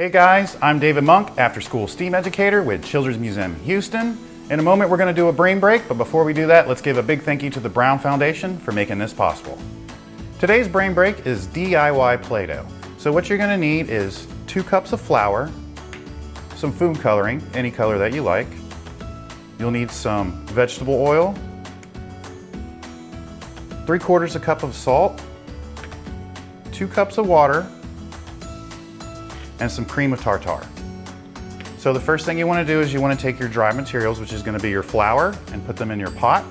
Hey guys, I'm David Monk, after school STEAM educator with Children's Museum Houston. In a moment we're going to do a brain break, but before we do that, let's give a big thank you to the Brown Foundation for making this possible. Today's brain break is DIY Play-Doh. So what you're going to need is 2 cups of flour, some food coloring, any color that you like. You'll need some vegetable oil, 3/4 cup of salt, 2 cups of water, and some cream of tartar. So the first thing you want to do is you want to take your dry materials, which is going to be your flour, and put them in your pot.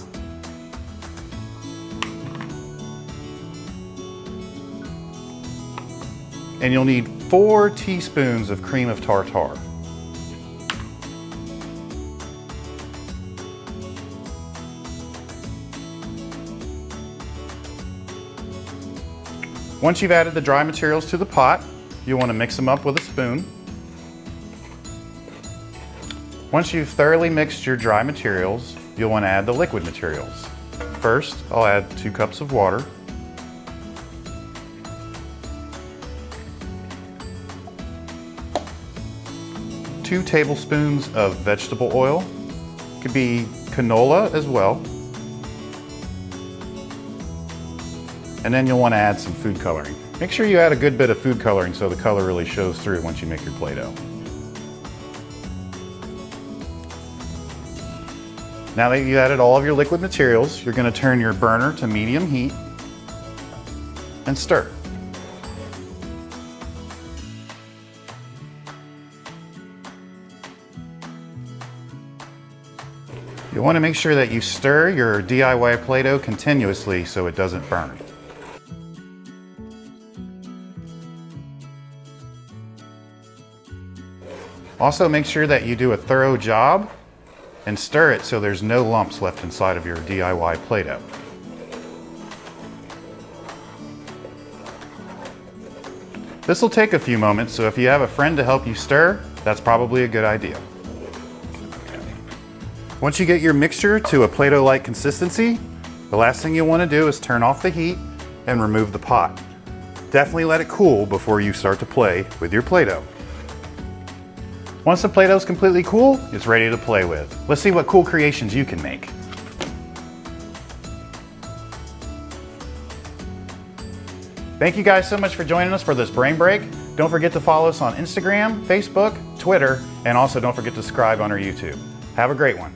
And you'll need 4 teaspoons of cream of tartar. Once you've added the dry materials to the pot, you'll want to mix them up with a spoon. Once you've thoroughly mixed your dry materials, you'll want to add the liquid materials. First, I'll add 2 cups of water. Two tablespoons of vegetable oil. Could be canola as well. And then you'll want to add some food coloring. Make sure you add a good bit of food coloring so the color really shows through once you make your Play-Doh. Now that you've added all of your liquid materials, you're going to turn your burner to medium heat and stir. You want to make sure that you stir your DIY Play-Doh continuously so it doesn't burn. Also, make sure that you do a thorough job and stir it so there's no lumps left inside of your DIY Play-Doh. This will take a few moments, so if you have a friend to help you stir, that's probably a good idea. Once you get your mixture to a Play-Doh-like consistency, the last thing you want to do is turn off the heat and remove the pot. Definitely let it cool before you start to play with your Play-Doh. Once the Play-Doh is completely cool, it's ready to play with. Let's see what cool creations you can make. Thank you guys so much for joining us for this brain break. Don't forget to follow us on Instagram, Facebook, Twitter, and also don't forget to subscribe on our YouTube. Have a great one.